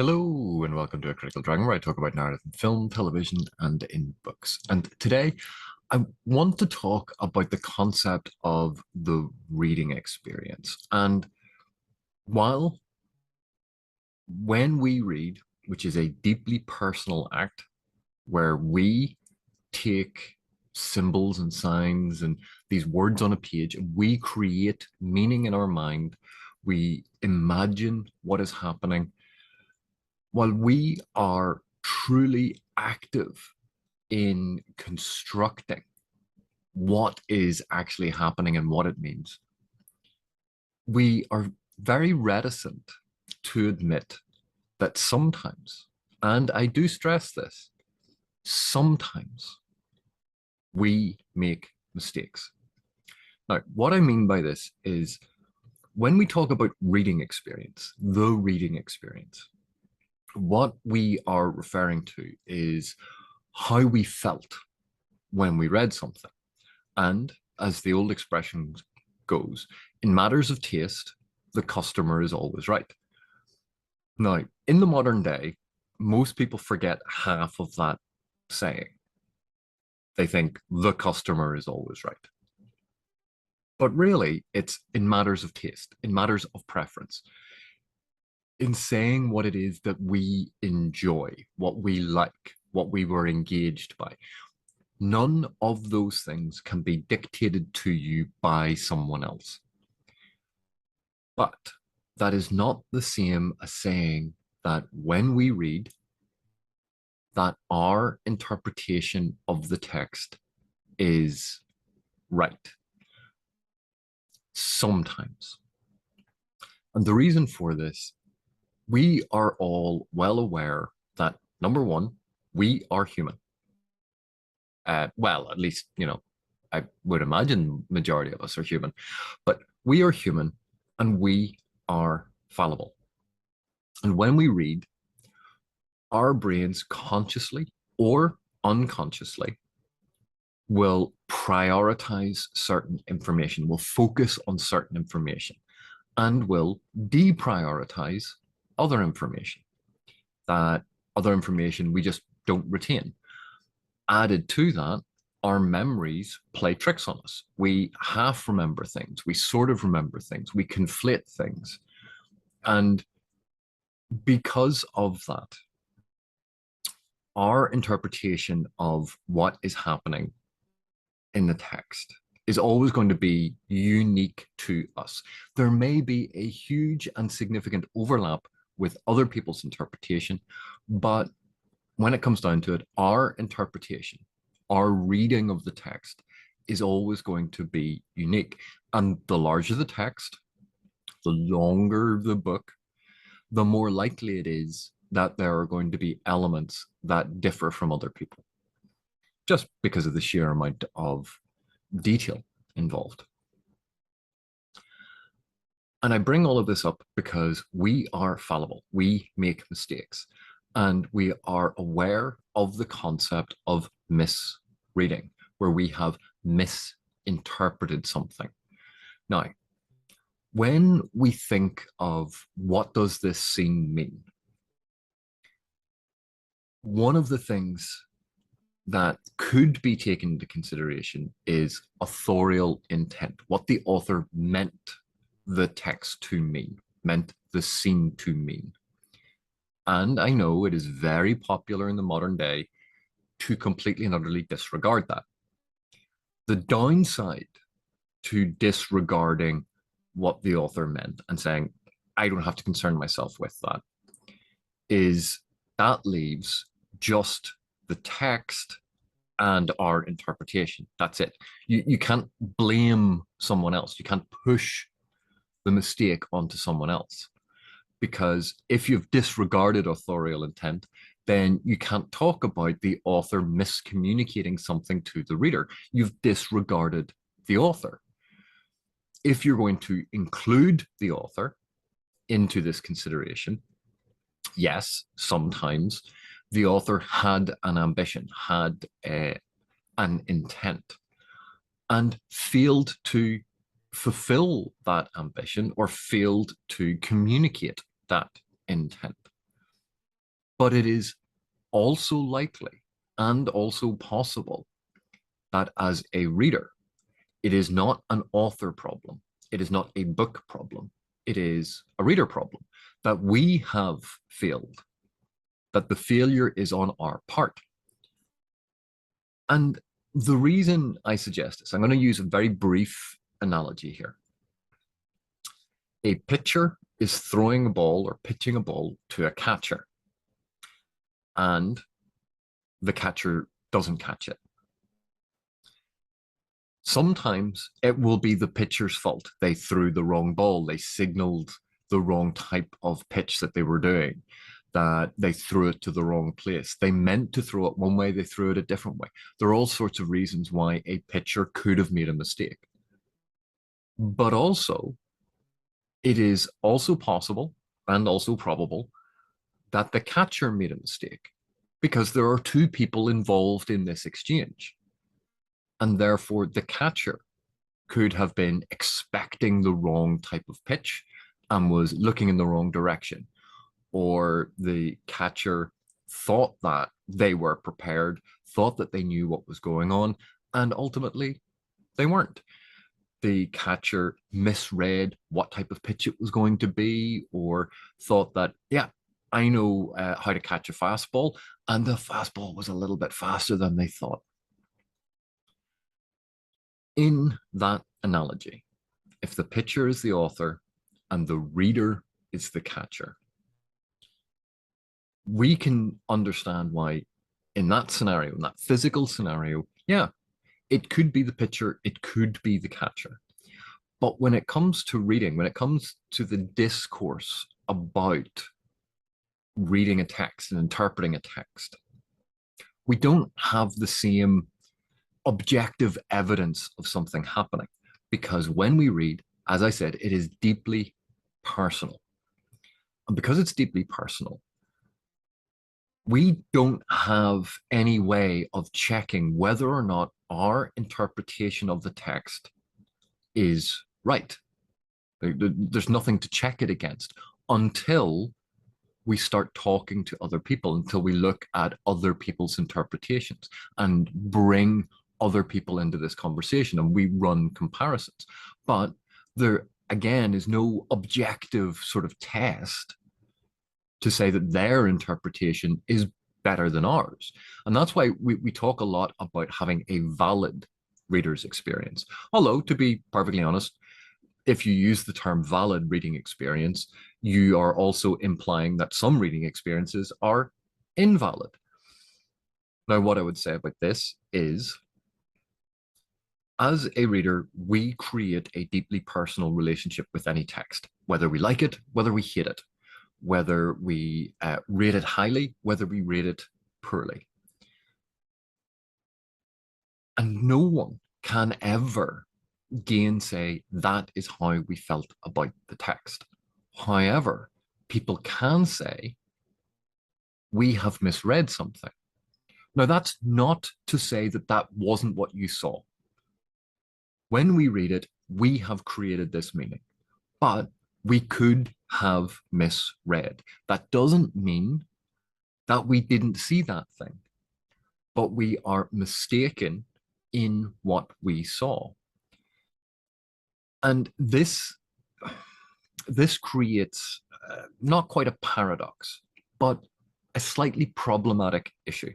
Hello and welcome to A Critical Dragon, where I talk about narrative in film, television, and in books. And today I want to talk about the concept of the reading experience. And while when we read, which is a deeply personal act where we take symbols and signs and these words on a page, and we create meaning in our mind, we imagine what is happening while we are truly active in constructing what is actually happening and what it means, we are very reticent to admit that sometimes, and I do stress this, sometimes we make mistakes. Now, what I mean by this is when we talk about reading experience, the reading experience, what we are referring to is how we felt when we read something. And as the old expression goes, in matters of taste, the customer is always right. Now, in the modern day, most people forget half of that saying. They think the customer is always right. But really, it's in matters of taste, in matters of preference, in saying what it is that we enjoy, what we like, what we were engaged by. None of those things can be dictated to you by someone else. But that is not the same as saying that when we read, that our interpretation of the text is right. Sometimes. And the reason for this, we are all well aware that number one, we are human. Well, at least, I would imagine majority of us are human, but we are human and we are fallible. And when we read, our brains consciously or unconsciously will prioritize certain information, will focus on certain information, and will deprioritize other information. That other information we just don't retain. Added to that, our memories play tricks on us. We half remember things, we sort of remember things, we conflate things. And because of that, our interpretation of what is happening in the text is always going to be unique to us. There may be a huge and significant overlap with other people's interpretation, but when it comes down to it, our interpretation, our reading of the text is always going to be unique. And the larger the text, the longer the book, the more likely it is that there are going to be elements that differ from other people, just because of the sheer amount of detail involved. And I bring all of this up because we are fallible. We make mistakes. And we are aware of the concept of misreading, where we have misinterpreted something. Now, when we think of what does this scene mean, one of the things that could be taken into consideration is authorial intent, what the author meant the text to mean, meant the scene to mean. And I know it is very popular in the modern day to completely and utterly disregard that. The downside to disregarding what the author meant and saying, I don't have to concern myself with that, is that leaves just the text and our interpretation. That's it. You can't blame someone else. You can't push the mistake onto someone else. Because if you've disregarded authorial intent, then you can't talk about the author miscommunicating something to the reader. You've disregarded the author. If you're going to include the author into this consideration, yes, sometimes the author had an ambition, had an intent, and failed to fulfill that ambition or failed to communicate that intent. But it is also likely and also possible that as a reader, it is not an author problem. It is not a book problem. It is a reader problem that we have failed, that the failure is on our part. And the reason I suggest this, I'm going to use a very brief analogy here. A pitcher is throwing a ball or pitching a ball to a catcher, and the catcher doesn't catch it. Sometimes it will be the pitcher's fault. They threw the wrong ball. They signaled the wrong type of pitch that they were doing, that they threw it to the wrong place. They meant to throw it one way, they threw it a different way. There are all sorts of reasons why a pitcher could have made a mistake. But also, it is also possible and also probable that the catcher made a mistake because there are two people involved in this exchange. And therefore, the catcher could have been expecting the wrong type of pitch and was looking in the wrong direction. Or the catcher thought that they were prepared, thought that they knew what was going on, and ultimately they weren't. The catcher misread what type of pitch it was going to be, or thought that, yeah, I know how to catch a fastball, and the fastball was a little bit faster than they thought. In that analogy, if the pitcher is the author and the reader is the catcher, we can understand why in that scenario, in that physical scenario, yeah, it could be the pitcher, it could be the catcher. But when it comes to reading, when it comes to the discourse about reading a text and interpreting a text, we don't have the same objective evidence of something happening, because when we read, as I said, it is deeply personal. And because it's deeply personal, we don't have any way of checking whether or not our interpretation of the text is right. There's nothing to check it against until we start talking to other people, until we look at other people's interpretations and bring other people into this conversation and we run comparisons. But there, again, is no objective sort of test to say that their interpretation is better than ours. And that's why we talk a lot about having a valid reader's experience. Although, to be perfectly honest, if you use the term valid reading experience, you are also implying that some reading experiences are invalid. Now, what I would say about this is, as a reader, we create a deeply personal relationship with any text, whether we like it, whether we hate it, whether we rate it highly, whether we rate it poorly. And no one can ever gainsay that is how we felt about the text. However, people can say we have misread something. Now, that's not to say that that wasn't what you saw. When we read it, we have created this meaning, but we could have misread. That doesn't mean that we didn't see that thing, but we are mistaken in what we saw. And this creates not quite a paradox, but a slightly problematic issue.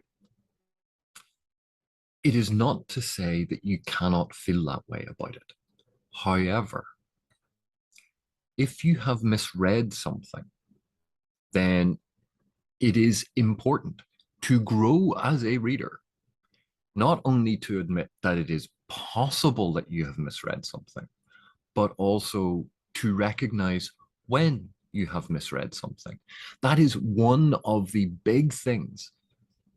It is not to say that you cannot feel that way about it. However, if you have misread something, then it is important to grow as a reader, not only to admit that it is possible that you have misread something, but also to recognize when you have misread something. That is one of the big things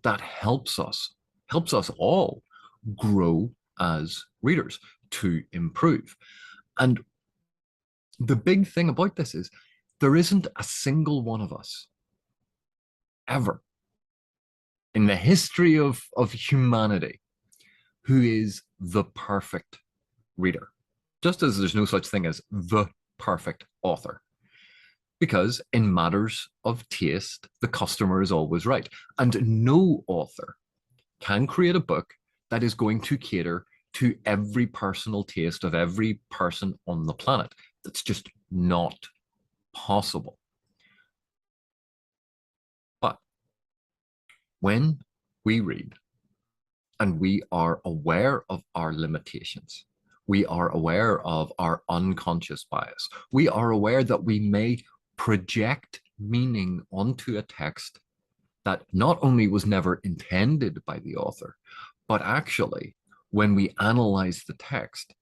that helps us all grow as readers, to improve. And the big thing about this is there isn't a single one of us ever in the history of humanity who is the perfect reader. Just as there's no such thing as the perfect author, Because in matters of taste, the customer is always right. And no author can create a book that is going to cater to every personal taste of every person on the planet. That's just not possible. But when we read and we are aware of our limitations, we are aware of our unconscious bias, we are aware that we may project meaning onto a text that not only was never intended by the author, but actually, when we analyze the text,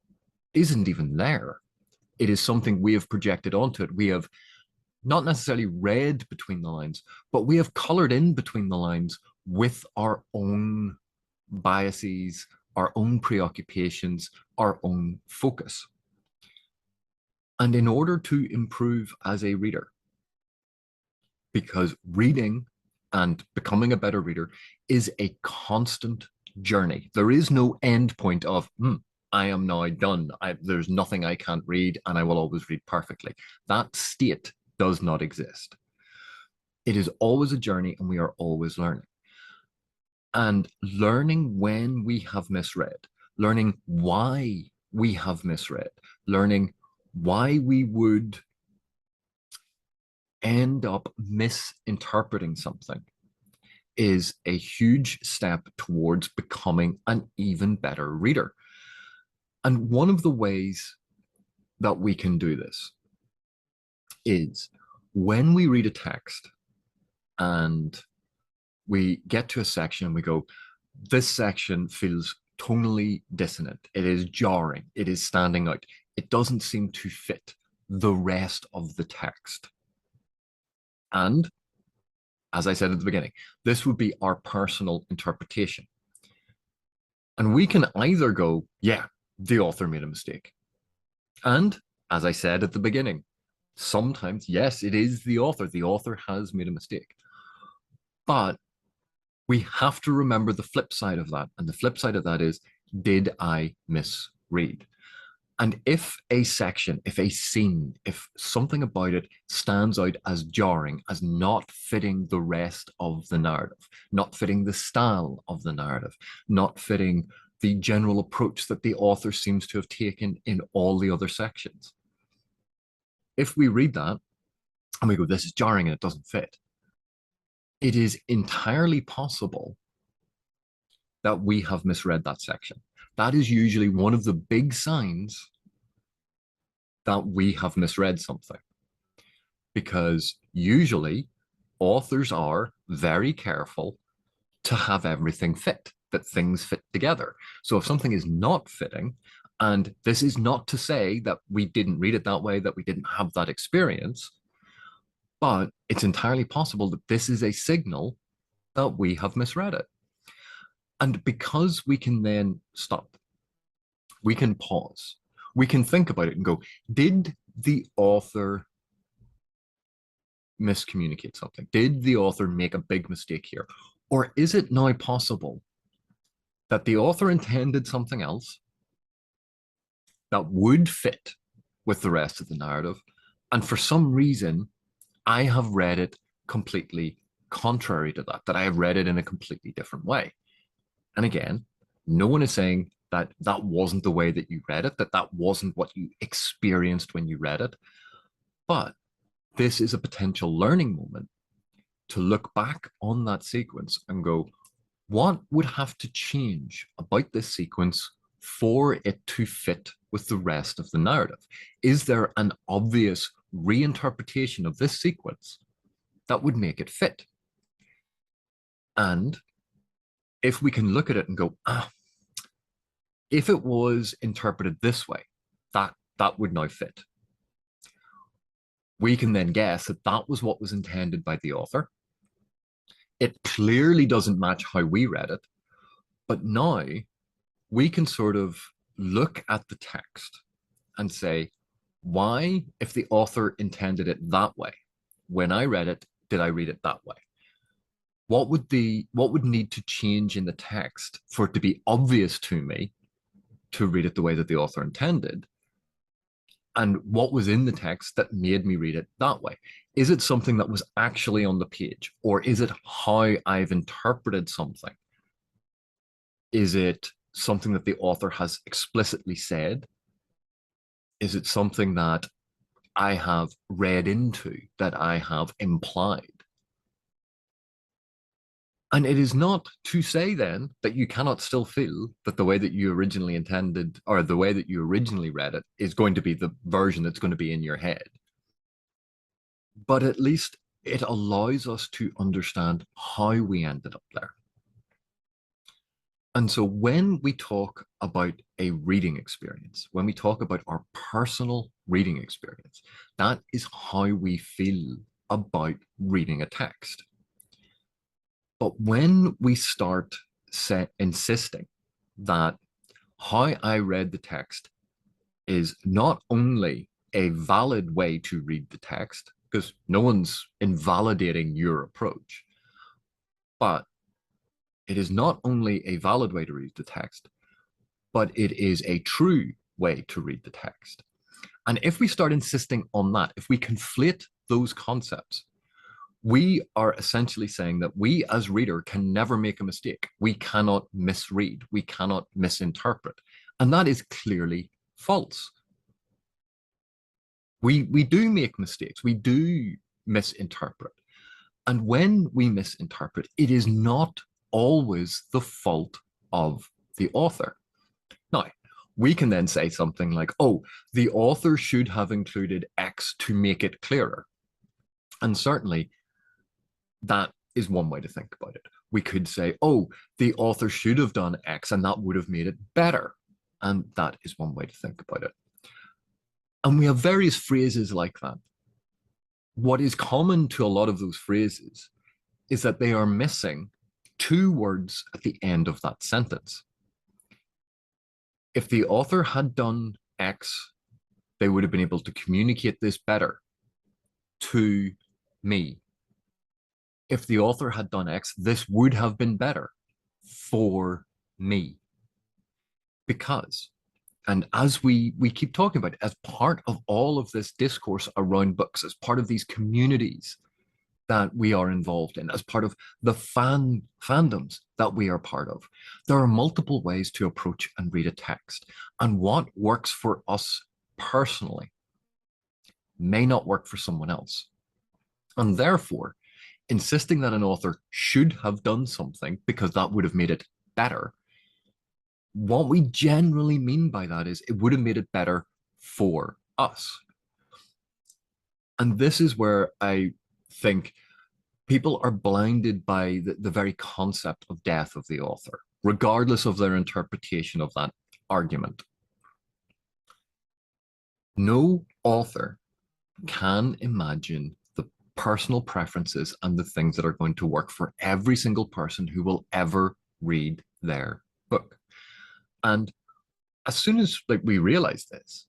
isn't even there. It is something we have projected onto it. We have not necessarily read between the lines, but we have colored in between the lines with our own biases, our own preoccupations, our own focus. And in order to improve as a reader, because reading and becoming a better reader is a constant journey. There is no end point of, I am now done. There's nothing I can't read and I will always read perfectly. That state does not exist. It is always a journey and we are always learning. And learning when we have misread, learning why we have misread, learning why we would end up misinterpreting something is a huge step towards becoming an even better reader. And one of the ways that we can do this is when we read a text and we get to a section and we go, this section feels tonally dissonant. It is jarring. It is standing out. It doesn't seem to fit the rest of the text. And as I said at the beginning, this would be our personal interpretation. And we can either go, yeah, the author made a mistake. And as I said at the beginning, sometimes, yes, it is the author. The author has made a mistake. But we have to remember the flip side of that. And the flip side of that is, did I misread? And if a section, if a scene, if something about it stands out as jarring, as not fitting the rest of the narrative, not fitting the style of the narrative, not fitting the general approach that the author seems to have taken in all the other sections, if we read that and we go, this is jarring and it doesn't fit, it is entirely possible that we have misread that section. That is usually one of the big signs that we have misread something. Because usually authors are very careful to have everything fit, that things fit together. So if something is not fitting, and this is not to say that we didn't read it that way, that we didn't have that experience, but it's entirely possible that this is a signal that we have misread it. And because we can then stop, we can pause, we can think about it and go, did the author miscommunicate something? Did the author make a big mistake here? Or is it now possible that the author intended something else that would fit with the rest of the narrative, and for some reason, I have read it completely contrary to that, that I have read it in a completely different way? And again, no one is saying that that wasn't the way that you read it, that that wasn't what you experienced when you read it. But this is a potential learning moment to look back on that sequence and go, what would have to change about this sequence for it to fit with the rest of the narrative? Is there an obvious reinterpretation of this sequence that would make it fit? And if we can look at it and go, if it was interpreted this way, that would now fit. We can then guess that that was what was intended by the author. It clearly doesn't match how we read it, but now we can sort of look at the text and say, why, if the author intended it that way, when I read it, did I read it that way? What would need to change in the text for it to be obvious to me to read it the way that the author intended? and what was in the text that made me read it that way. Is it something that was actually on the page, or is it how I've interpreted something? Is it something that the author has explicitly said? Is it something that I have read into, that I have implied? And it is not to say then that you cannot still feel that the way that you originally intended or the way that you originally read it is going to be the version that's going to be in your head. But at least it allows us to understand how we ended up there. And so when we talk about a reading experience, when we talk about our personal reading experience, that is how we feel about reading a text. But when we start insisting that how I read the text is not only a valid way to read the text, because no one's invalidating your approach, but it is not only a valid way to read the text, but it is a true way to read the text. And if we start insisting on that, if we conflate those concepts, we are essentially saying that we as reader can never make a mistake. We cannot misread. We cannot misinterpret. And that is clearly false. We do make mistakes. We do misinterpret. And when we misinterpret, it is not always the fault of the author. Now, we can then say something like, oh, the author should have included X to make it clearer. And certainly that is one way to think about it. We could say, oh, the author should have done X and that would have made it better. And that is one way to think about it. And we have various phrases like that. What is common to a lot of those phrases is that they are missing two words at the end of that sentence. If the author had done X, they would have been able to communicate this better to me. If the author had done X, this would have been better for me. Because, and as we keep talking about it, as part of all of this discourse around books, as part of these communities that we are involved in, as part of the fandoms that we are part of, there are multiple ways to approach and read a text. And what works for us personally may not work for someone else. And therefore, insisting that an author should have done something because that would have made it better, what we generally mean by that is it would have made it better for us. And this is where I think people are blinded by the very concept of death of the author, regardless of their interpretation of that argument. No author can imagine the personal preferences and the things that are going to work for every single person who will ever read their book. And as soon as we realize this,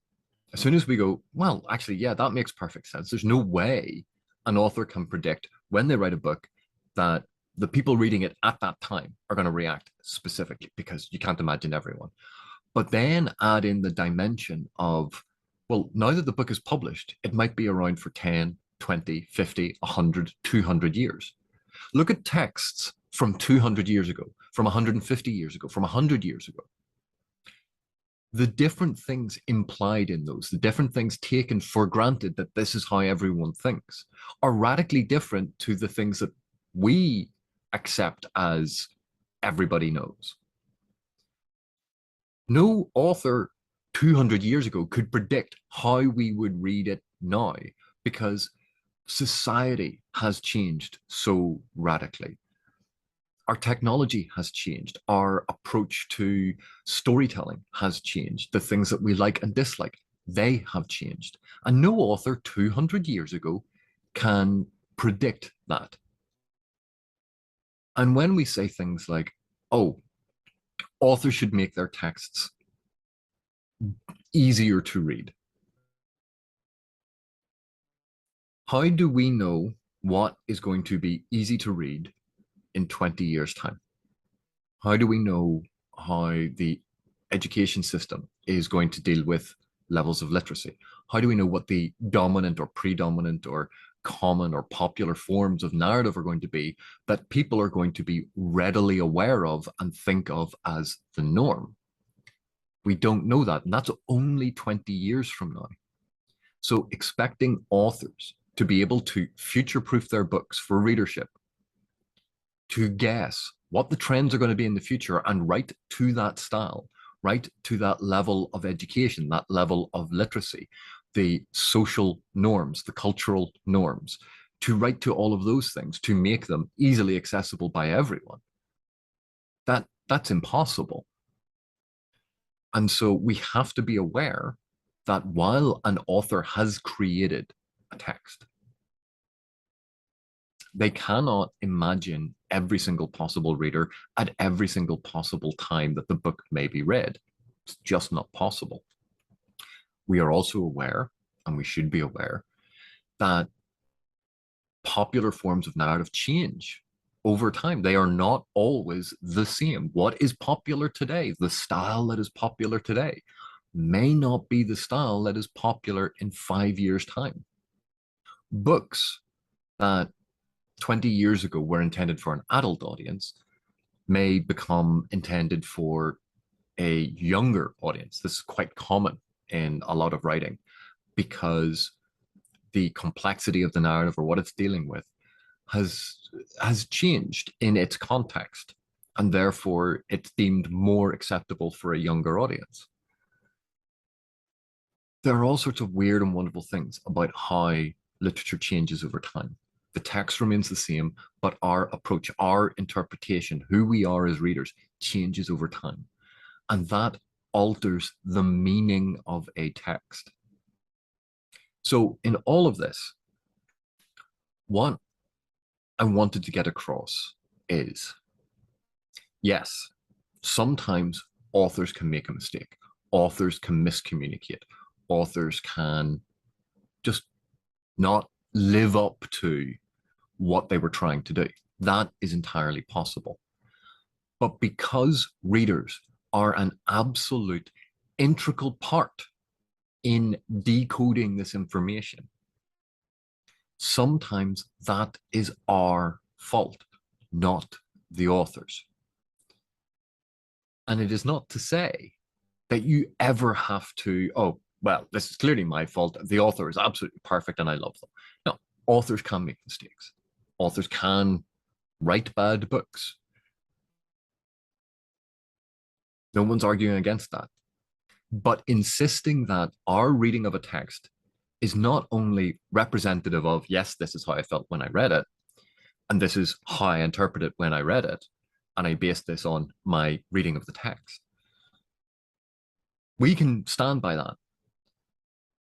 as soon as we go, well, actually, yeah, that makes perfect sense. There's no way an author can predict when they write a book that the people reading it at that time are going to react specifically, because you can't imagine everyone. But then add in the dimension of, well, now that the book is published, it might be around for 10, 20, 50, 100, 200 years. Look at texts from 200 years ago, from 150 years ago, from 100 years ago. The different things implied in those, the different things taken for granted that this is how everyone thinks, are radically different to the things that we accept as everybody knows. No author 200 years ago could predict how we would read it now, because society has changed so radically. Our technology has changed. Our approach to storytelling has changed. The things that we like and dislike, they have changed. And no author 200 years ago can predict that. And when we say things like, oh, authors should make their texts easier to read, how do we know what is going to be easy to read in 20 years' time? How do we know how the education system is going to deal with levels of literacy? How do we know what the dominant or predominant or common or popular forms of narrative are going to be that people are going to be readily aware of and think of as the norm? We don't know that, and that's only 20 years from now. So expecting authors to be able to future-proof their books for readership, to guess what the trends are going to be in the future and write to that style, write to that level of education, that level of literacy, the social norms, the cultural norms, to write to all of those things, to make them easily accessible by everyone. That's impossible. And so we have to be aware that while an author has created a text, they cannot imagine every single possible reader at every single possible time that the book may be read. It's just not possible. We are also aware, and we should be aware, that popular forms of narrative change over time. They are not always the same. What is popular today, the style that is popular today, may not be the style that is popular in 5 years' time. Books that 20 years ago were intended for an adult audience may become intended for a younger audience. This is quite common in a lot of writing because the complexity of the narrative or what it's dealing with has changed in its context, and therefore it's deemed more acceptable for a younger audience. There are all sorts of weird and wonderful things about how literature changes over time. The text remains the same, but our approach, our interpretation, who we are as readers, changes over time. And that alters the meaning of a text. So in all of this, what I wanted to get across is, yes, sometimes authors can make a mistake. Authors can miscommunicate. Authors can just not live up to what they were trying to do. That is entirely possible. But because readers are an absolute integral part in decoding this information, sometimes that is our fault, not the author's. And it is not to say that you ever have to, oh, well, this is clearly my fault. The author is absolutely perfect and I love them. No, authors can make mistakes. Authors can write bad books. No one's arguing against that. But insisting that our reading of a text is not only representative of, yes, this is how I felt when I read it, and this is how I interpret it when I read it, and I base this on my reading of the text. We can stand by that.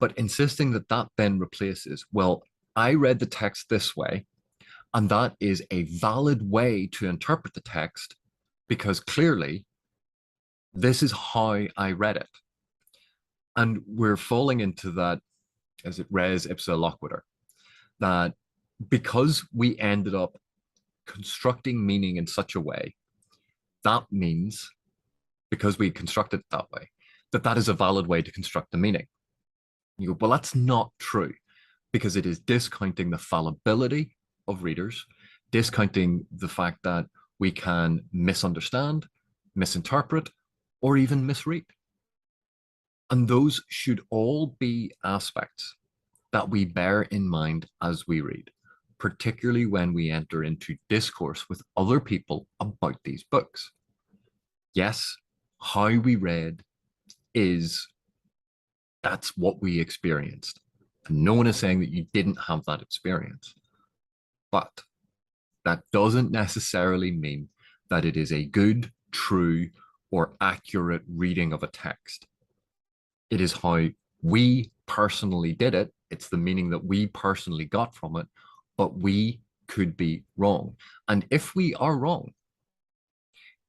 But insisting that that then replaces, well, I read the text this way, and that is a valid way to interpret the text because clearly this is how I read it. And we're falling into that, as it res ipsa loquitur, that because we ended up constructing meaning in such a way, that means, because we constructed it that way, that that is a valid way to construct the meaning. You go, well, that's not true, because it is discounting the fallibility of readers, discounting the fact that we can misunderstand, misinterpret, or even misread. And those should all be aspects that we bear in mind as we read, particularly when we enter into discourse with other people about these books. Yes, how we read that's what we experienced. And no one is saying that you didn't have that experience. But that doesn't necessarily mean that it is a good, true, or accurate reading of a text. It is how we personally did it. It's the meaning that we personally got from it, but we could be wrong. And if we are wrong,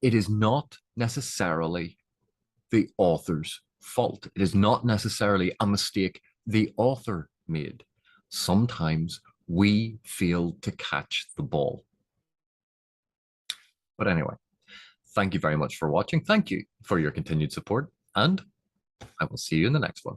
it is not necessarily the author's fault. It is not necessarily a mistake the author made. Sometimes we fail to catch the ball. But anyway, thank you very much for watching. Thank you for your continued support, and I will see you in the next one.